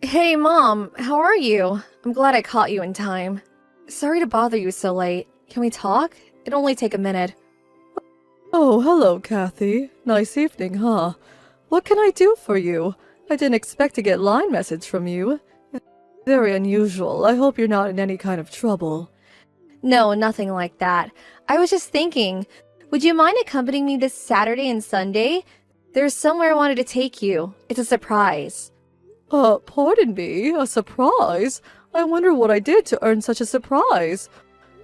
Hey, Mom, how are you? I'm glad I caught you in time. Sorry to bother you so late. Can we talk? It'll only take a minute. Oh, hello, Kathy. Nice evening, huh? What can I do for you? I didn't expect to get line message from you. Very unusual. I hope you're not in any kind of trouble. No, nothing like that. I was just thinking, would you mind accompanying me this Saturday and Sunday? There's somewhere I wanted to take you. It's a surprise. Pardon me? A surprise? I wonder what I did to earn such a surprise.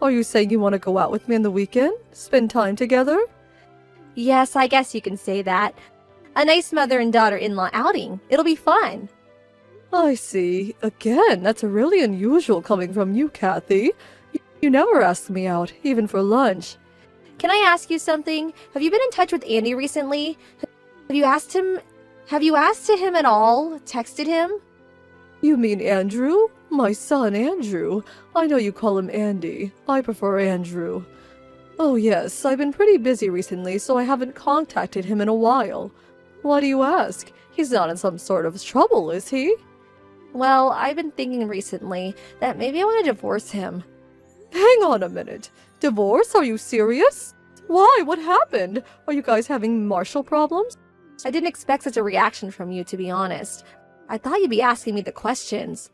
Are you saying you want to go out with me on the weekend? Spend time together? Yes, I guess you can say that. A nice mother and daughter-in-law outing. It'll be fun. I see. Again, that's really unusual coming from you, Kathy. You never ask me out, even for lunch. Can I ask you something? Have you been in touch with Andy recently? Have you asked him? Have you asked to him at all? Texted him? You mean Andrew? My son, Andrew. I know you call him Andy. I prefer Andrew. Oh yes, I've been pretty busy recently, so I haven't contacted him in a while. Why do you ask? He's not in some sort of trouble, is he? Well, I've been thinking recently that maybe I want to divorce him. Hang on a minute. Divorce? Are you serious? Why? What happened? Are you guys having marital problems? I didn't expect such a reaction from you, to be honest. I thought you'd be asking me the questions.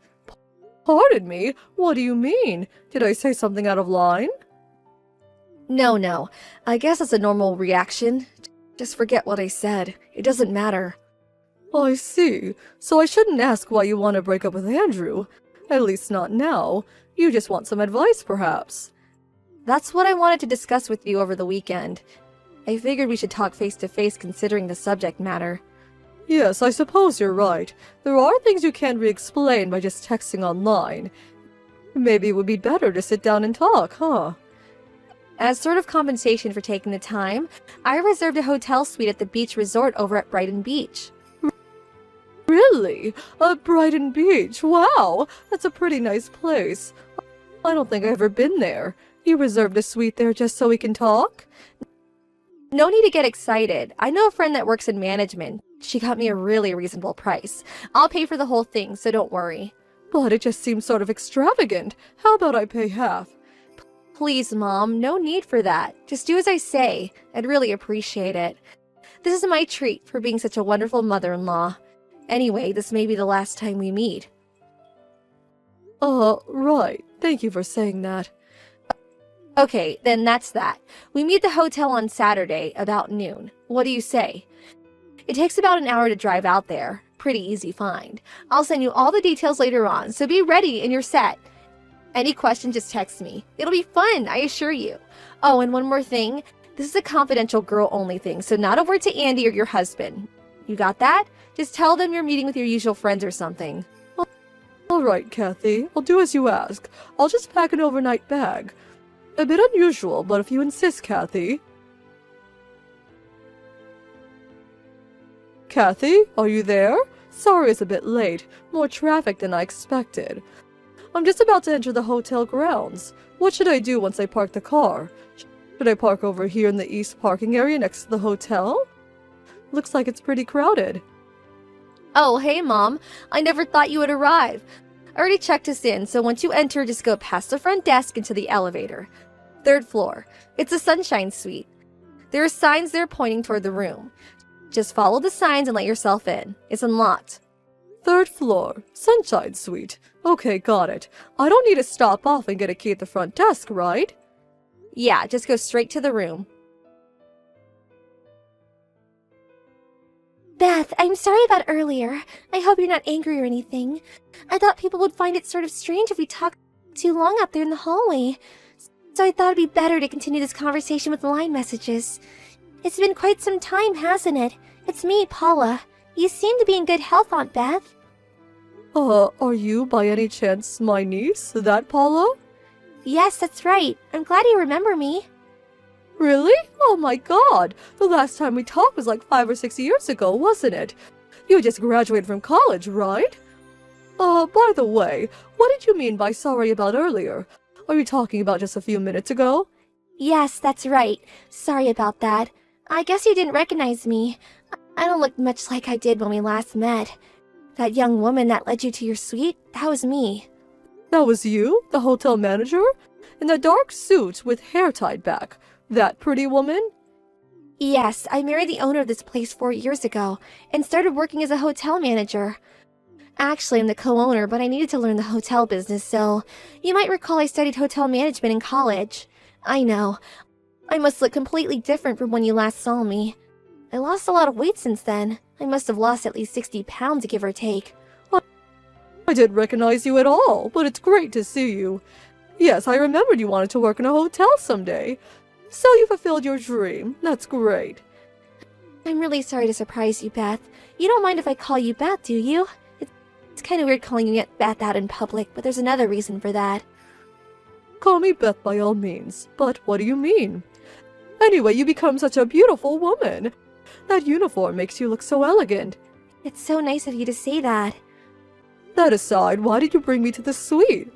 Pardon me? What do you mean? Did I say something out of line? No. I guess that's a normal reaction. Just forget what I said. It doesn't matter. I see. So I shouldn't ask why you want to break up with Andrew. At least not now. You just want some advice, perhaps. That's what I wanted to discuss with you over the weekend. I figured we should talk face to face considering the subject matter. Yes, I suppose you're right. There are things you can't re-explain by just texting online. Maybe it would be better to sit down and talk, huh? As sort of compensation for taking the time, I reserved a hotel suite at the beach resort over at Brighton Beach. Really? Brighton Beach? Wow! That's a pretty nice place. I don't think I've ever been there. You reserved a suite there just so we can talk? No need to get excited. I know a friend that works in management. She got me a really reasonable price. I'll pay for the whole thing, so don't worry. But it just seems sort of extravagant. How about I pay half? Please, Mom, no need for that. Just do as I say. I'd really appreciate it. This is my treat for being such a wonderful mother-in-law. Anyway, this may be the last time we meet. Right. Thank you for saying that. Okay, then that's that. We meet at the hotel on Saturday, about noon. What do you say? It takes about an hour to drive out there. Pretty easy find. I'll send you all the details later on, so be ready and you're set. Any question, just text me. It'll be fun, I assure you. Oh, and one more thing. This is a confidential girl-only thing, so not a word to Andy or your husband. You got that? Just tell them you're meeting with your usual friends or something. All right, Kathy. I'll do as you ask. I'll just pack an overnight bag. A bit unusual, but if you insist, Kathy. Kathy, are you there? Sorry it's a bit late. More traffic than I expected. I'm just about to enter the hotel grounds. What should I do once I park the car? Should I park over here in the east parking area next to the hotel? Looks like it's pretty crowded. Oh, hey, Mom. I never thought you would arrive. I already checked us in, so once you enter, just go past the front desk into the elevator. 3rd floor. It's a sunshine suite. There are signs there pointing toward the room. Just follow the signs and let yourself in. It's unlocked. 3rd floor. Sunshine suite. Okay, got it. I don't need to stop off and get a key at the front desk, right? Yeah, just go straight to the room. Beth, I'm sorry about earlier. I hope you're not angry or anything. I thought people would find it sort of strange if we talked too long out there in the hallway. So I thought it'd be better to continue this conversation with line messages. It's been quite some time, hasn't it? It's me, Paula. You seem to be in good health, Aunt Beth. Are you by any chance my niece, that Paula? Yes, that's right. I'm glad you remember me. Really? Oh my god! The last time we talked was like 5 or 6 years ago, wasn't it? You just graduated from college, right? By the way, what did you mean by sorry about earlier? Are you talking about just a few minutes ago? Yes, that's right. Sorry about that. I guess you didn't recognize me. I don't look much like I did when we last met. That young woman that led you to your suite, that was me. That was you, the hotel manager? In the dark suit with hair tied back. That pretty woman? Yes, I married the owner of this place 4 years ago and started working as a hotel manager. Actually, I'm the co-owner, but I needed to learn the hotel business, so you might recall I studied hotel management in college. I know. I must look completely different from when you last saw me. I lost a lot of weight since then. I must have lost at least 60 pounds, give or take. I didn't recognize you at all, but it's great to see you. Yes, I remembered you wanted to work in a hotel someday. So you fulfilled your dream. That's great. I'm really sorry to surprise you, Beth. You don't mind if I call you Beth, do you? It's kind of weird calling you Beth out in public, but there's another reason for that. Call me Beth by all means, but what do you mean? Anyway, you become such a beautiful woman. That uniform makes you look so elegant. It's so nice of you to say that. That aside, why did you bring me to the suite?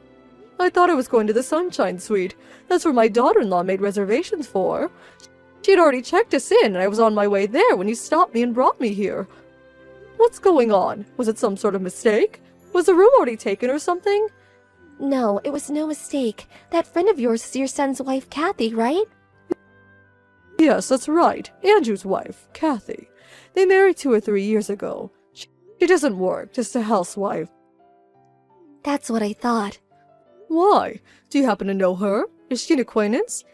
I thought I was going to the Sunshine Suite. That's where my daughter-in-law made reservations for. She had already checked us in, and I was on my way there when you stopped me and brought me here. What's going on? Was it some sort of mistake? Was the room already taken or something? No, it was no mistake. That friend of yours is your son's wife, Kathy, right? Yes, that's right. Andrew's wife, Kathy. They married 2 or 3 years ago. She doesn't work, just a housewife. That's what I thought. Why? Do you happen to know her? Is she an acquaintance?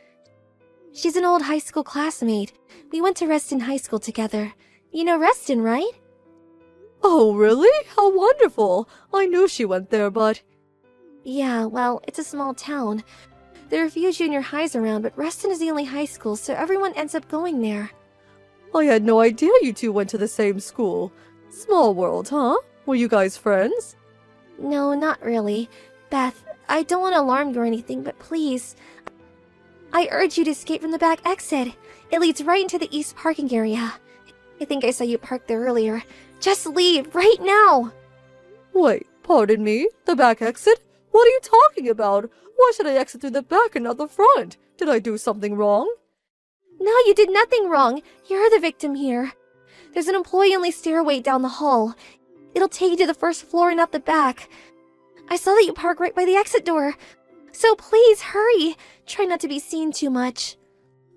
She's an old high school classmate. We went to Reston High School together. You know Reston, right? Oh, really? How wonderful! I knew she went there, but... Yeah, well, it's a small town. There are a few junior highs around, but Reston is the only high school, so everyone ends up going there. I had no idea you two went to the same school. Small world, huh? Were you guys friends? No, not really. Beth, I don't want to alarm you or anything, but please. I urge you to escape from the back exit. It leads right into the east parking area. I think I saw you parked there earlier. Just leave, right now! Wait, pardon me? The back exit? What are you talking about? Why should I exit through the back and not the front? Did I do something wrong? No, you did nothing wrong. You're the victim here. There's an employee-only stairway down the hall. It'll take you to the first floor and out the back. I saw that you park right by the exit door. So please, hurry. Try not to be seen too much.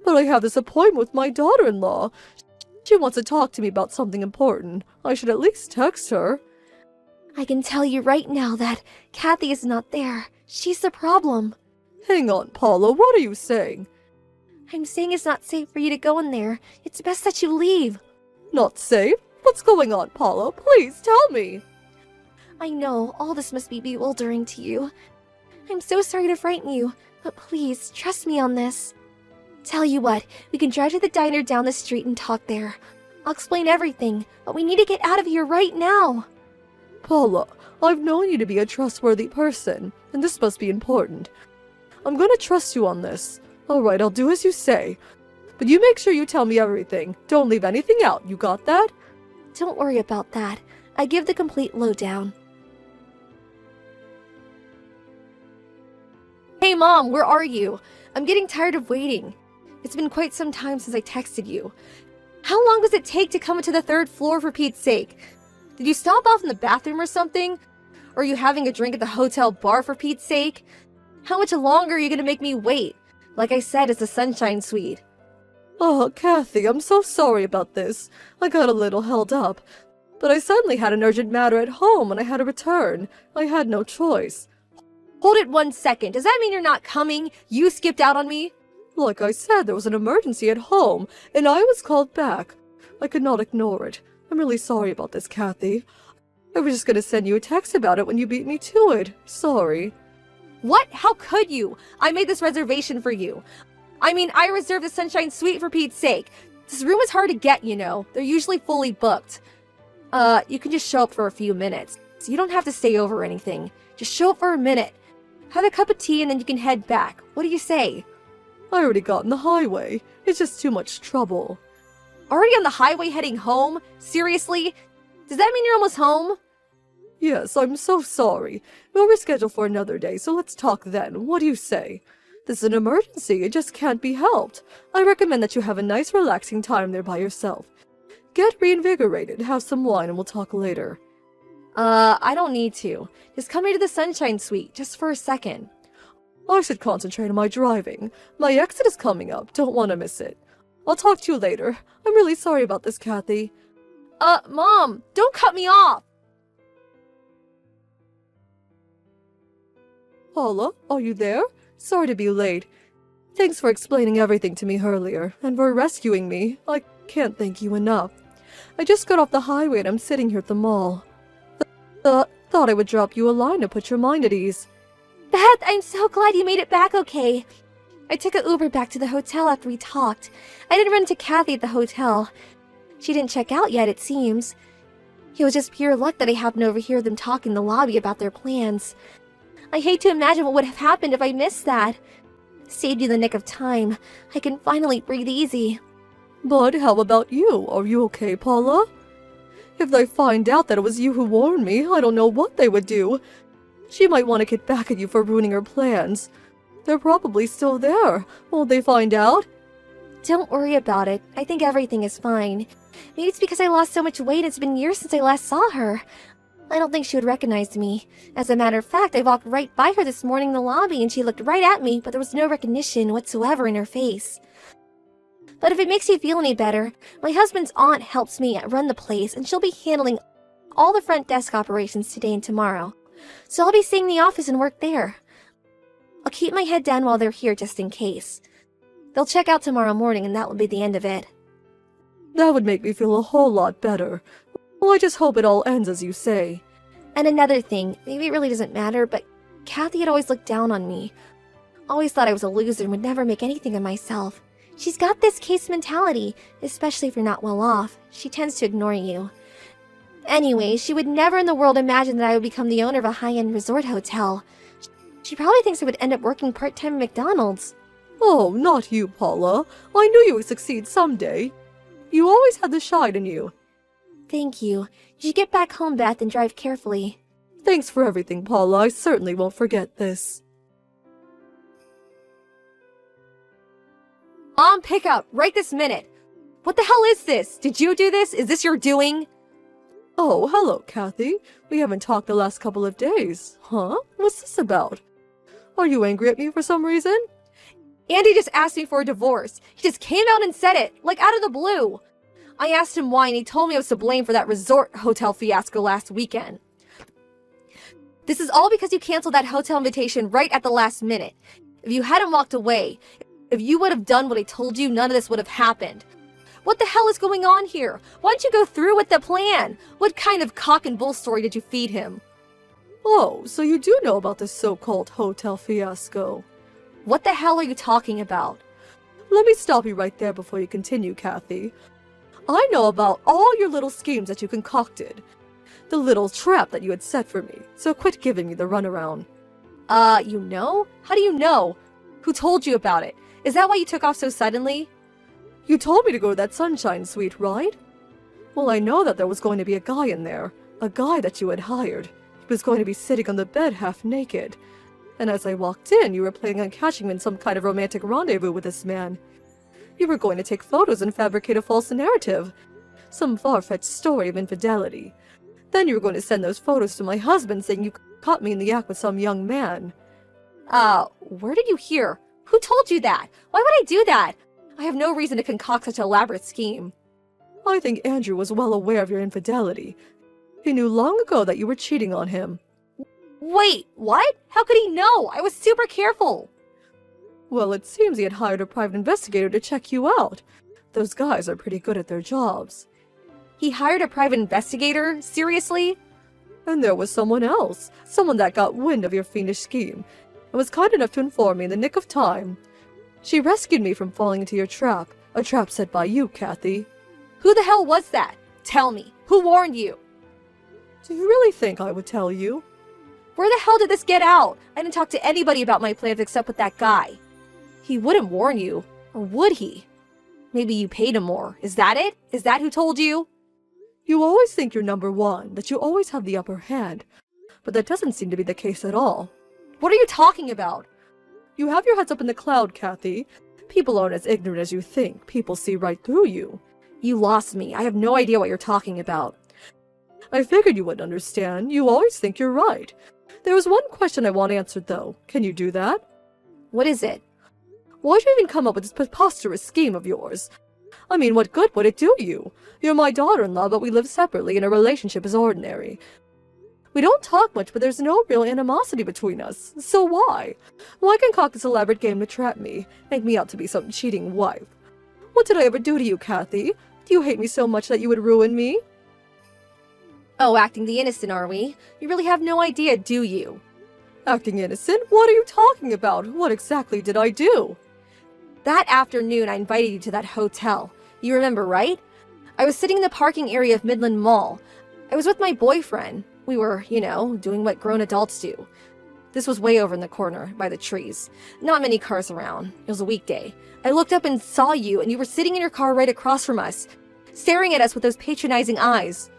But I have this appointment with my daughter-in-law. She wants to talk to me about something important. I should at least text her. I can tell you right now that Kathy is not there. She's the problem. Hang on, Paula, what are you saying? I'm saying it's not safe for you to go in there. It's best that you leave. Not safe? What's going on, Paula? Please tell me. I know, all this must be bewildering to you. I'm so sorry to frighten you, but please, trust me on this. Tell you what, we can drive to the diner down the street and talk there. I'll explain everything, but we need to get out of here right now. Paula, I've known you to be a trustworthy person, and this must be important. I'm gonna trust you on this. Alright, I'll do as you say. But you make sure you tell me everything. Don't leave anything out, you got that? Don't worry about that. I give the complete lowdown. Hey Mom, where are you? I'm getting tired of waiting. It's been quite some time since I texted you. How long does it take to come to the 3rd floor for Pete's sake? Did you stop off in the bathroom or something? Or are you having a drink at the hotel bar for Pete's sake? How much longer are you gonna make me wait? Like I said, it's a Sunshine Suite. Oh, Kathy, I'm so sorry about this. I got a little held up. But I suddenly had an urgent matter at home and I had to return. I had no choice. Hold it 1 second. Does that mean you're not coming? You skipped out on me? Like I said, there was an emergency at home, and I was called back. I could not ignore it. I'm really sorry about this, Kathy. I was just gonna send you a text about it when you beat me to it. Sorry. What? How could you? I made this reservation for you. I mean, I reserved the Sunshine Suite for Pete's sake. This room is hard to get, you know. They're usually fully booked. You can just show up for a few minutes. So you don't have to stay over or anything. Just show up for a minute. Have a cup of tea and then you can head back. What do you say? I already got in the highway. It's just too much trouble. Already on the highway heading home? Seriously? Does that mean you're almost home? Yes, I'm so sorry. We'll reschedule for another day, so let's talk then. What do you say? This is an emergency. It just can't be helped. I recommend that you have a nice relaxing time there by yourself. Get reinvigorated, have some wine, and we'll talk later. I don't need to. Just come here to the Sunshine Suite, just for a second. I should concentrate on my driving. My exit is coming up. Don't want to miss it. I'll talk to you later. I'm really sorry about this, Kathy. Mom, don't cut me off! Paula, are you there? Sorry to be late. Thanks for explaining everything to me earlier, and for rescuing me. I can't thank you enough. I just got off the highway and I'm sitting here at the mall. Thought I would drop you a line to put your mind at ease. Beth, I'm so glad you made it back okay. I took an Uber back to the hotel after we talked. I didn't run into Kathy at the hotel. She didn't check out yet, it seems. It was just pure luck that I happened to overhear them talk in the lobby about their plans. I hate to imagine what would have happened if I missed that. Saved you the nick of time. I can finally breathe easy. But how about you? Are you okay, Paula? If they find out that it was you who warned me, I don't know what they would do. She might want to get back at you for ruining her plans. They're probably still there. Won't they find out? Don't worry about it. I think everything is fine. Maybe it's because I lost so much weight and it's been years since I last saw her. I don't think she would recognize me. As a matter of fact, I walked right by her this morning in the lobby and she looked right at me, but there was no recognition whatsoever in her face. But if it makes you feel any better, my husband's aunt helps me run the place and she'll be handling all the front desk operations today and tomorrow. So I'll be staying in the office and work there. I'll keep my head down while they're here just in case. They'll check out tomorrow morning and that will be the end of it. That would make me feel a whole lot better. Well, I just hope it all ends as you say. And another thing, maybe it really doesn't matter, but Kathy had always looked down on me. Always thought I was a loser and would never make anything of myself. She's got this case mentality, especially if you're not well off. She tends to ignore you. Anyway, she would never in the world imagine that I would become the owner of a high-end resort hotel. She probably thinks I would end up working part-time at McDonald's. Oh, not you, Paula. I knew you would succeed someday. You always had the shine in you. Thank you. You should get back home, Beth, and drive carefully. Thanks for everything, Paula. I certainly won't forget this. Mom, pick up, right this minute. What the hell is this? Did you do this? Is this your doing? Oh, hello, Kathy. We haven't talked the last couple of days. Huh? What's this about? Are you angry at me for some reason? Andy just asked me for a divorce. He just came out and said it, like out of the blue. I asked him why and he told me I was to blame for that resort hotel fiasco last weekend. This is all because you canceled that hotel invitation right at the last minute. If you hadn't walked away, if you would have done what I told you, none of this would have happened. What the hell is going on here? Why didn't you go through with the plan? What kind of cock and bull story did you feed him? Oh, so you do know about this so-called hotel fiasco. What the hell are you talking about? Let me stop you right there before you continue, Kathy. I know about all your little schemes that you concocted. The little trap that you had set for me, so quit giving me the runaround. You know? How do you know? Who told you about it? Is that why you took off so suddenly? You told me to go to that Sunshine Suite, right? Well, I know that there was going to be a guy in there. A guy that you had hired. He was going to be sitting on the bed half naked. And as I walked in, you were planning on catching me in some kind of romantic rendezvous with this man. You were going to take photos and fabricate a false narrative. Some far-fetched story of infidelity. Then you were going to send those photos to my husband saying you caught me in the act with some young man. Where did you hear? Who told you that? Why would I do that? I have no reason to concoct such an elaborate scheme. I think Andrew was well aware of your infidelity. He knew long ago that you were cheating on him. Wait, what? How could he know? I was super careful. Well, it seems he had hired a private investigator to check you out. Those guys are pretty good at their jobs. He hired a private investigator? Seriously? And there was someone else. Someone that got wind of your fiendish scheme and was kind enough to inform me in the nick of time. She rescued me from falling into your trap. A trap set by you, Kathy. Who the hell was that? Tell me. Who warned you? Do you really think I would tell you? Where the hell did this get out? I didn't talk to anybody about my plans except with that guy. He wouldn't warn you. Or would he? Maybe you paid him more. Is that it? Is that who told you? You always think you're number one, that you always have the upper hand. But that doesn't seem to be the case at all. What are you talking about? You have your heads up in the cloud, Kathy. People aren't as ignorant as you think. People see right through you. You lost me. I have no idea what you're talking about. I figured you wouldn't understand. You always think you're right. There was one question I want answered, though. Can you do that? What is it? Why'd you even come up with this preposterous scheme of yours? I mean, what good would it do you? You're my daughter-in-law, but we live separately and our relationship is ordinary. We don't talk much, but there's no real animosity between us. So why? Why concoct this elaborate game to trap me, make me out to be some cheating wife? What did I ever do to you, Kathy? Do you hate me so much that you would ruin me? Oh, acting the innocent, are we? You really have no idea, do you? Acting innocent? What are you talking about? What exactly did I do? That afternoon, I invited you to that hotel. You remember, right? I was sitting in the parking area of Midland Mall. I was with my boyfriend. We were, doing what grown adults do. This was way over in the corner, by the trees. Not many cars around. It was a weekday. I looked up and saw you, and you were sitting in your car right across from us, staring at us with those patronizing eyes.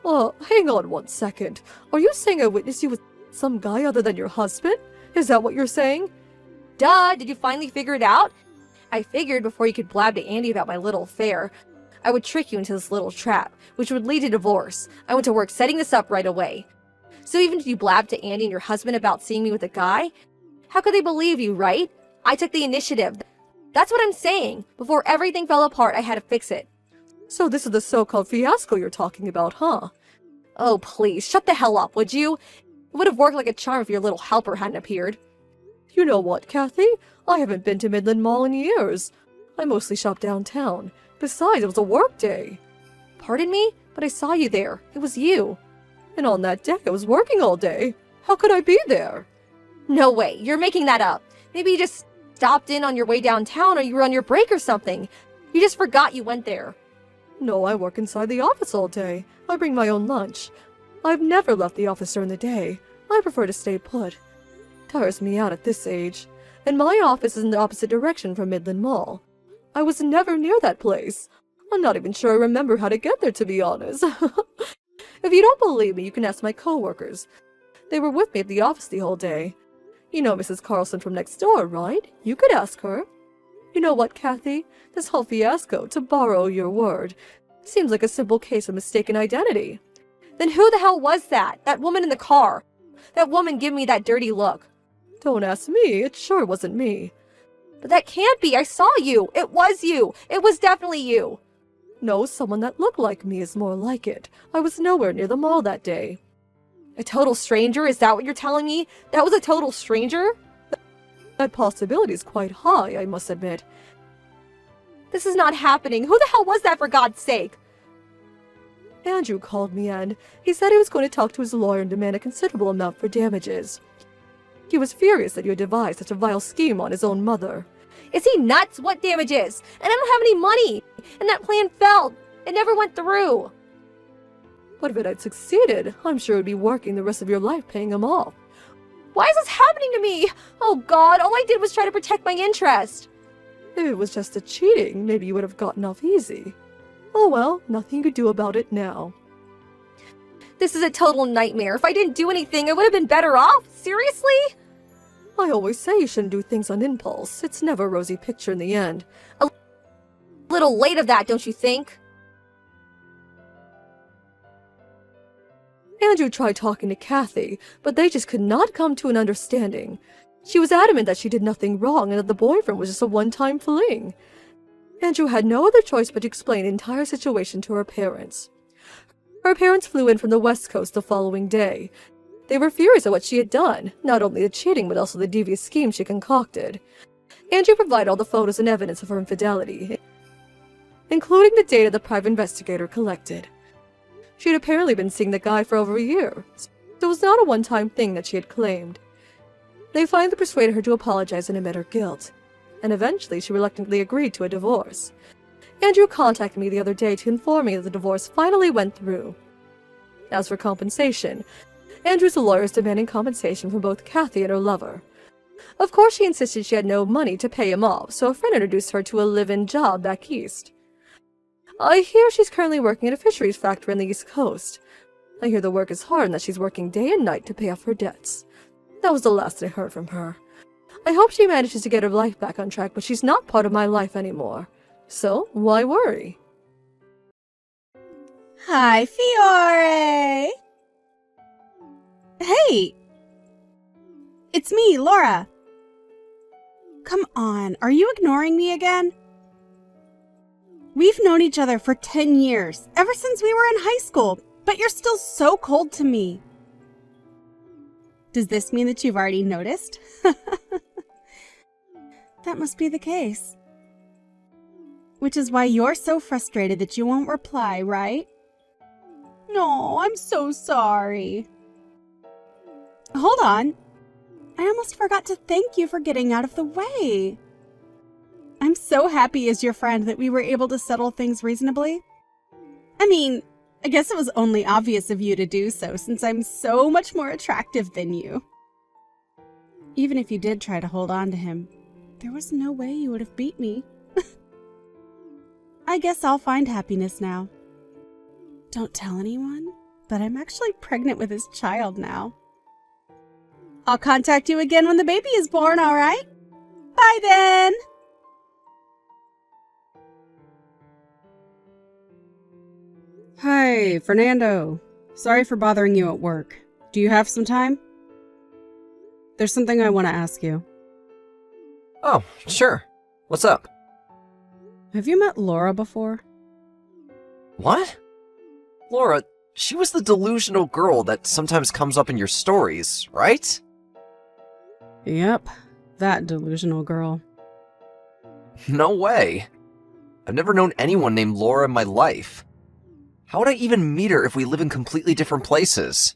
Hang on 1 second. Are you saying I witnessed you with some guy other than your husband? Is that what you're saying? Duh, did you finally figure it out? I figured before you could blab to Andy about my little affair, I would trick you into this little trap, which would lead to divorce. I went to work setting this up right away. So even if you blabbed to Andy and your husband about seeing me with a guy, how could they believe you, right? I took the initiative. That's what I'm saying. Before everything fell apart, I had to fix it. So this is the so-called fiasco you're talking about, huh? Oh, please, shut the hell up, would you? It would have worked like a charm if your little helper hadn't appeared. You know what, Kathy? I haven't been to Midland Mall in years. I mostly shop downtown. Besides, it was a work day. Pardon me? But I saw you there. It was you. And on that day, I was working all day. How could I be there? No way. You're making that up. Maybe you just stopped in on your way downtown or you were on your break or something. You just forgot you went there. No, I work inside the office all day. I bring my own lunch. I've never left the office during the day. I prefer to stay put. Tires me out at this age. And my office is in the opposite direction from Midland Mall. I was never near that place. I'm not even sure I remember how to get there, to be honest. If you don't believe me, you can ask my coworkers. They were with me at the office the whole day. You know Mrs. Carlson from next door, right? You could ask her. You know what, Kathy? This whole fiasco, to borrow your word, seems like a simple case of mistaken identity. Then who the hell was that? That woman in the car? That woman giving me that dirty look. Don't ask me. It sure wasn't me. But that can't be. I saw you. It was you. It was definitely you. No, someone that looked like me is more like it. I was nowhere near the mall that day. A total stranger? Is that what you're telling me? That was a total stranger? That possibility is quite high, I must admit. This is not happening. Who the hell was that, for God's sake? Andrew called me and he said he was going to talk to his lawyer and demand a considerable amount for damages. He was furious that you had devised such a vile scheme on his own mother. Is he nuts? What damages? And I don't have any money. And that plan failed. It never went through. But if it had succeeded, I'm sure you'd be working the rest of your life paying him off. Why is this happening to me? Oh God, all I did was try to protect my interest. If it was just a cheating, maybe you would have gotten off easy. Oh well, nothing you could do about it now. This is a total nightmare. If I didn't do anything, I would have been better off. Seriously? I always say you shouldn't do things on impulse. It's never a rosy picture in the end. A little late of that, don't you think? Andrew tried talking to Kathy, but they just could not come to an understanding. She was adamant that she did nothing wrong and that the boyfriend was just a one-time fling. Andrew had no other choice but to explain the entire situation to her parents. Her parents flew in from the West Coast the following day. They were furious at what she had done, not only the cheating but also the devious scheme she concocted. Andrew provided all the photos and evidence of her infidelity, including the data the private investigator collected. She had apparently been seeing the guy for over a year, so it was not a one-time thing that she had claimed. They finally persuaded her to apologize and admit her guilt, and eventually she reluctantly agreed to a divorce. Andrew contacted me the other day to inform me that the divorce finally went through. As for compensation, Andrew's lawyer is demanding compensation from both Kathy and her lover. Of course, she insisted she had no money to pay him off, so a friend introduced her to a live-in job back east. I hear she's currently working at a fisheries factory on the East Coast. I hear the work is hard and that she's working day and night to pay off her debts. That was the last I heard from her. I hope she manages to get her life back on track, but she's not part of my life anymore. So, why worry? Hi, Fiore! Hey! It's me, Laura. Come on, are you ignoring me again? We've known each other for 10 years, ever since we were in high school, but you're still so cold to me. Does this mean that you've already noticed? That must be the case. Which is why you're so frustrated that you won't reply, right? No, I'm so sorry. Hold on. I almost forgot to thank you for getting out of the way. I'm so happy as your friend that we were able to settle things reasonably. I mean, I guess it was only obvious of you to do so since I'm so much more attractive than you. Even if you did try to hold on to him, there was no way you would have beat me. I guess I'll find happiness now. Don't tell anyone, but I'm actually pregnant with his child now. I'll contact you again when the baby is born, all right? Bye then! Hi, Fernando. Sorry for bothering you at work. Do you have some time? There's something I want to ask you. Oh, sure. What's up? Have you met Laura before? What? Laura, she was the delusional girl that sometimes comes up in your stories, right? Yep, that delusional girl. No way. I've never known anyone named Laura in my life. How would I even meet her if we live in completely different places?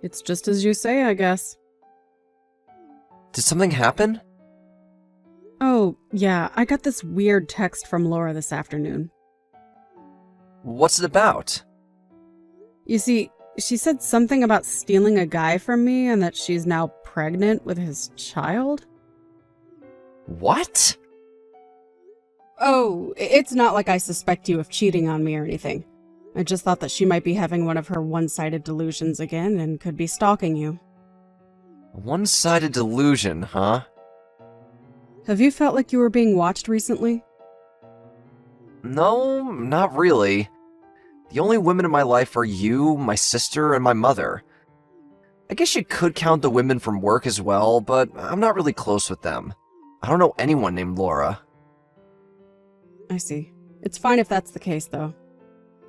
It's just as you say, I guess. Did something happen? Oh, yeah, I got this weird text from Laura this afternoon. What's it about? You see, she said something about stealing a guy from me and that she's now pregnant with his child. What? Oh, it's not like I suspect you of cheating on me or anything. I just thought that she might be having one of her one-sided delusions again and could be stalking you. A one-sided delusion, huh? Have you felt like you were being watched recently? No, not really. The only women in my life are you, my sister, and my mother. I guess you could count the women from work as well, but I'm not really close with them. I don't know anyone named Laura. I see. It's fine if that's the case, though.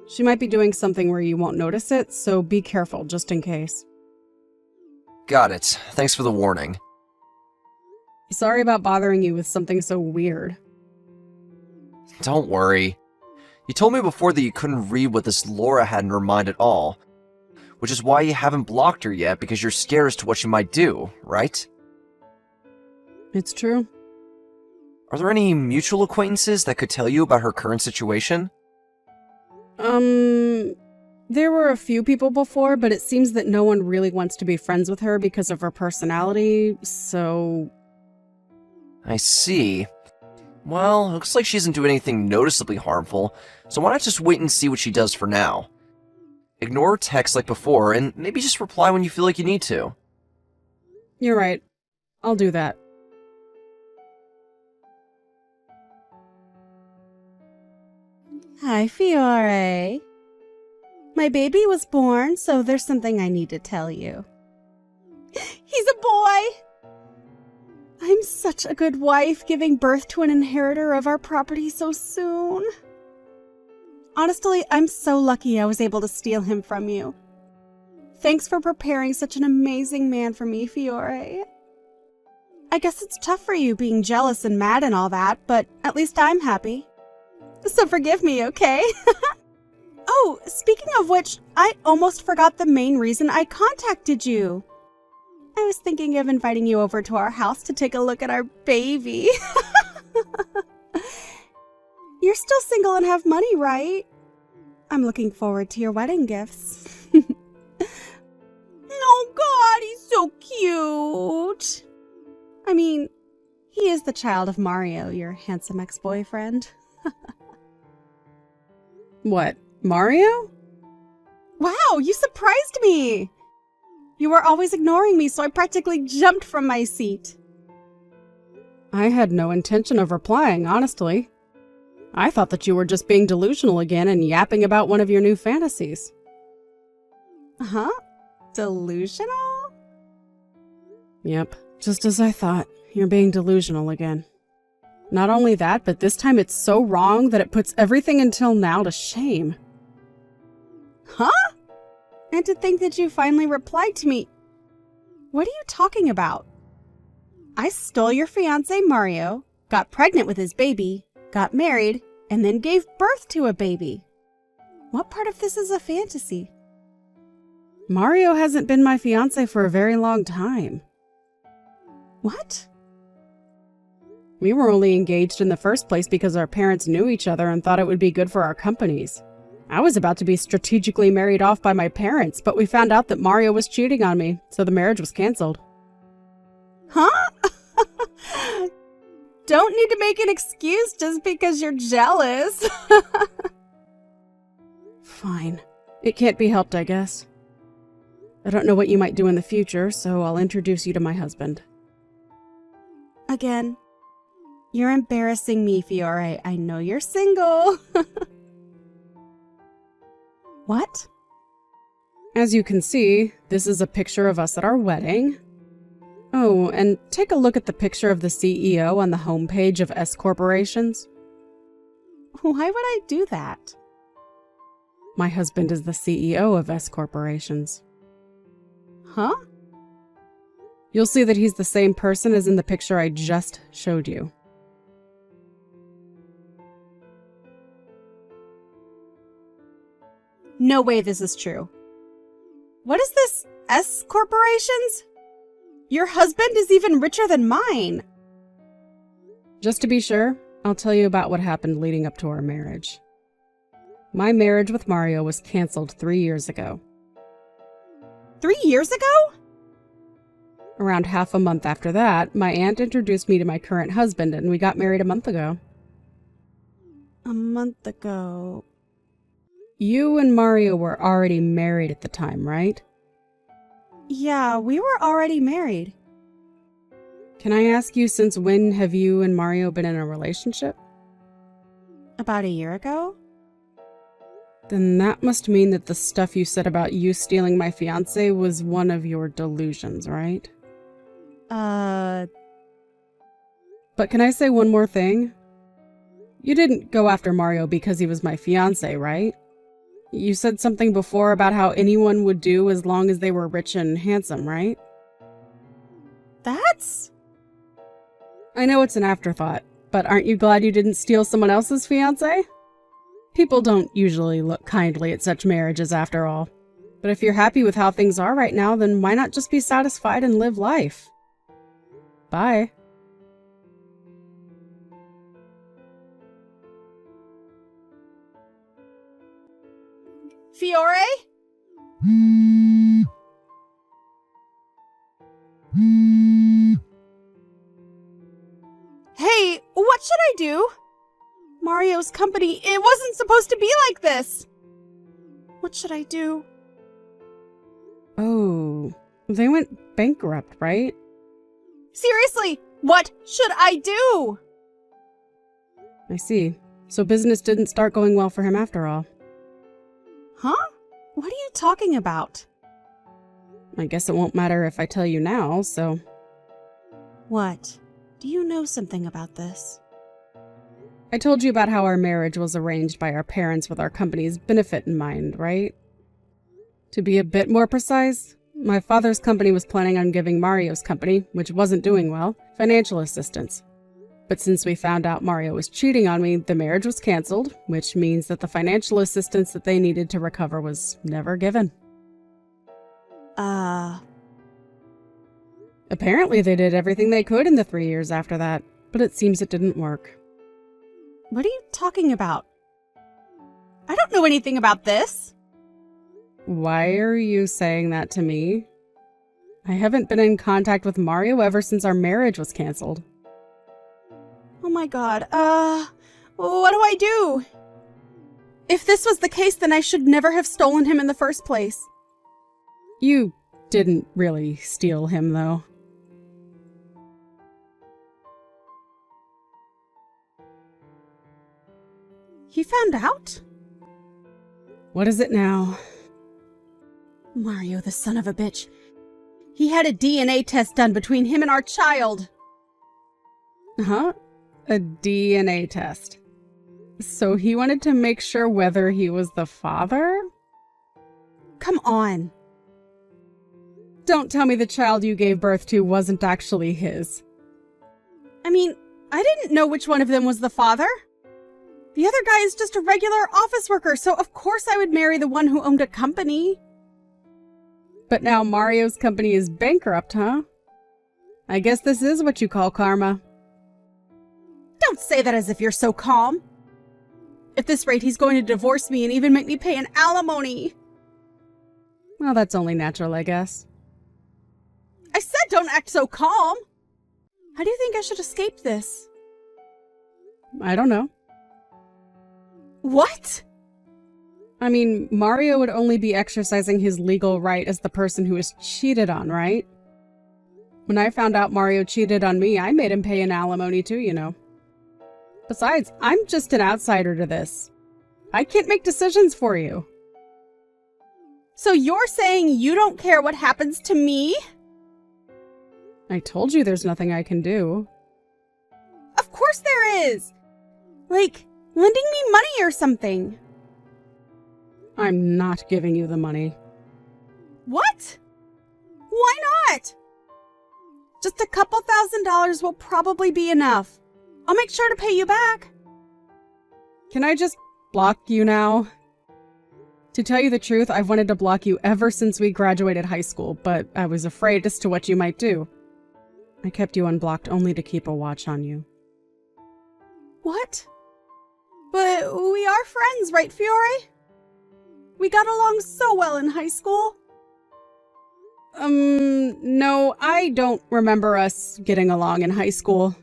She might be doing something where you won't notice it, so be careful, just in case. Got it. Thanks for the warning. Sorry about bothering you with something so weird. Don't worry. You told me before that you couldn't read what this Laura had in her mind at all, which is why you haven't blocked her yet, because you're scared as to what she might do, right? It's true. Are there any mutual acquaintances that could tell you about her current situation? There were a few people before, but it seems that no one really wants to be friends with her because of her personality, so... I see. Well, looks like she doesn't do anything noticeably harmful, so why not just wait and see what she does for now? Ignore her texts like before, and maybe just reply when you feel like you need to. You're right. I'll do that. Hi, Fiore. My baby was born, so there's something I need to tell you. He's a boy! I'm such a good wife, giving birth to an inheritor of our property so soon. Honestly, I'm so lucky I was able to steal him from you. Thanks for preparing such an amazing man for me, Fiore. I guess it's tough for you being jealous and mad and all that, but at least I'm happy. So forgive me, okay? Oh, speaking of which, I almost forgot the main reason I contacted you. I was thinking of inviting you over to our house to take a look at our baby. You're still single and have money, right? I'm looking forward to your wedding gifts. Oh God, he's so cute. I mean, he is the child of Mario, your handsome ex-boyfriend. What, Mario? Wow, you surprised me! You were always ignoring me, so I practically jumped from my seat. I had no intention of replying, honestly. I thought that you were just being delusional again and yapping about one of your new fantasies. Huh? Delusional? Yep, just as I thought. You're being delusional again. Not only that, but this time it's so wrong that it puts everything until now to shame. Huh? And to think that you finally replied to me. What are you talking about? I stole your fiancé Mario, got pregnant with his baby, got married, and then gave birth to a baby. What part of this is a fantasy? Mario hasn't been my fiancé for a very long time. What? We were only engaged in the first place because our parents knew each other and thought it would be good for our companies. I was about to be strategically married off by my parents, but we found out that Mario was cheating on me, so the marriage was canceled. Huh? Don't need to make an excuse just because you're jealous. Fine. It can't be helped, I guess. I don't know what you might do in the future, so I'll introduce you to my husband. Again, you're embarrassing me, Fiore. I know you're single. What? As you can see, this is a picture of us at our wedding. Oh, and take a look at the picture of the CEO on the homepage of S Corporations. Why would I do that? My husband is the CEO of S Corporations. Huh? You'll see that he's the same person as in the picture I just showed you. No way this is true. What is this? S Corporations? Your husband is even richer than mine. Just to be sure, I'll tell you about what happened leading up to our marriage. My marriage with Mario was canceled 3 years ago. 3 years ago? Around half a month after that, my aunt introduced me to my current husband and we got married a month ago. A month ago. You and Mario were already married at the time, right? Yeah, we were already married. Can I ask you, since when have you and Mario been in a relationship? About a year ago? Then that must mean that the stuff you said about you stealing my fiancé was one of your delusions, right? But can I say one more thing? You didn't go after Mario because he was my fiancé, right? You said something before about how anyone would do as long as they were rich and handsome, right? That's... I know it's an afterthought, but aren't you glad you didn't steal someone else's fiancé? People don't usually look kindly at such marriages after all. But if you're happy with how things are right now, then why not just be satisfied and live life? Bye. Fiore? Hey, what should I do? Mario's company, it wasn't supposed to be like this. What should I do? Oh, they went bankrupt, right? Seriously, what should I do? I see. So business didn't start going well for him after all. Huh? What are you talking about? I guess it won't matter if I tell you now, so... What? Do you know something about this? I told you about how our marriage was arranged by our parents with our company's benefit in mind, right? To be a bit more precise, my father's company was planning on giving Mario's company, which wasn't doing well, financial assistance. But since we found out Mario was cheating on me, the marriage was canceled, which means that the financial assistance that they needed to recover was never given. Apparently they did everything they could in the 3 years after that, but it seems it didn't work. What are you talking about? I don't know anything about this. Why are you saying that to me? I haven't been in contact with Mario ever since our marriage was canceled. Oh my god, what do I do? If this was the case, then I should never have stolen him in the first place. You didn't really steal him, though. He found out? What is it now? Mario, the son of a bitch. He had a DNA test done between him and our child. Huh? A DNA test. So he wanted to make sure whether he was the father? Come on. Don't tell me the child you gave birth to wasn't actually his. I mean, I didn't know which one of them was the father. The other guy is just a regular office worker, so of course I would marry the one who owned a company. But now Mario's company is bankrupt, huh? I guess this is what you call karma. Don't say that as if you're so calm. At this rate, he's going to divorce me and even make me pay an alimony. Well, that's only natural, I guess. I said don't act so calm. How do you think I should escape this? I don't know. What? I mean, Mario would only be exercising his legal right as the person who was cheated on, right? When I found out Mario cheated on me, I made him pay an alimony too, you know. Besides, I'm just an outsider to this. I can't make decisions for you. So you're saying you don't care what happens to me? I told you there's nothing I can do. Of course there is! Like, lending me money or something. I'm not giving you the money. What? Why not? Just a couple $1,000s will probably be enough. I'll make sure to pay you back. Can I just block you now? To tell you the truth, I've wanted to block you ever since we graduated high school, but I was afraid as to what you might do. I kept you unblocked only to keep a watch on you. What? But we are friends, right, Fiore? We got along so well in high school. No, I don't remember us getting along in high school.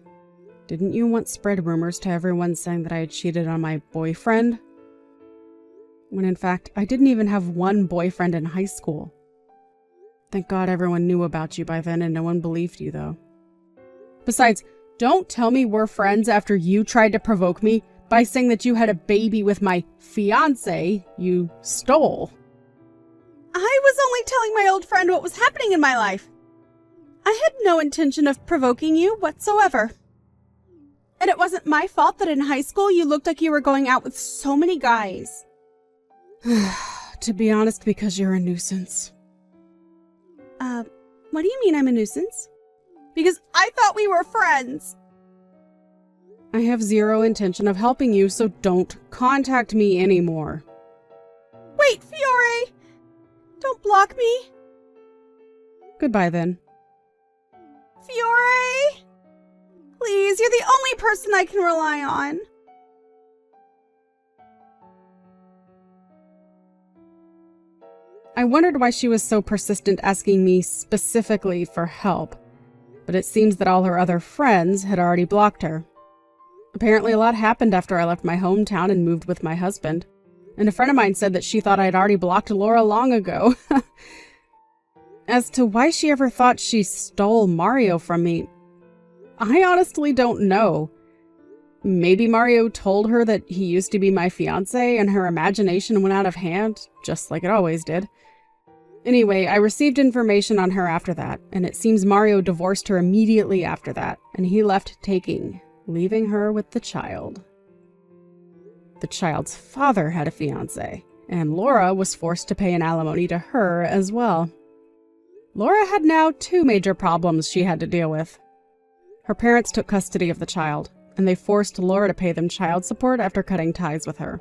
Didn't you once spread rumors to everyone saying that I had cheated on my boyfriend? When in fact, I didn't even have one boyfriend in high school. Thank God everyone knew about you by then and no one believed you, though. Besides, don't tell me we're friends after you tried to provoke me by saying that you had a baby with my fiancé you stole. I was only telling my old friend what was happening in my life. I had no intention of provoking you whatsoever. And it wasn't my fault that in high school you looked like you were going out with so many guys. To be honest, because you're a nuisance. What do you mean I'm a nuisance? Because I thought we were friends. I have zero intention of helping you, so don't contact me anymore. Wait, Fiore! Don't block me. Goodbye, then. Fiore! Please, you're the only person I can rely on. I wondered why she was so persistent asking me specifically for help, but it seems that all her other friends had already blocked her. Apparently a lot happened after I left my hometown and moved with my husband, and a friend of mine said that she thought I'd already blocked Laura long ago. As to why she ever thought she stole Mario from me, I honestly don't know. Maybe Mario told her that he used to be my fiancé and her imagination went out of hand, just like it always did. Anyway, I received information on her after that, and it seems Mario divorced her immediately after that, and he left taking, leaving her with the child. The child's father had a fiancé, and Laura was forced to pay an alimony to her as well. Laura had now 2 major problems she had to deal with. Her parents took custody of the child, and they forced Laura to pay them child support after cutting ties with her.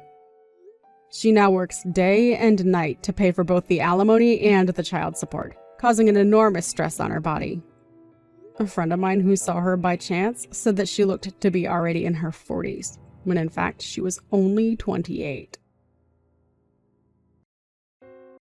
She now works day and night to pay for both the alimony and the child support, causing an enormous stress on her body. A friend of mine who saw her by chance said that she looked to be already in her 40s, when in fact she was only 28.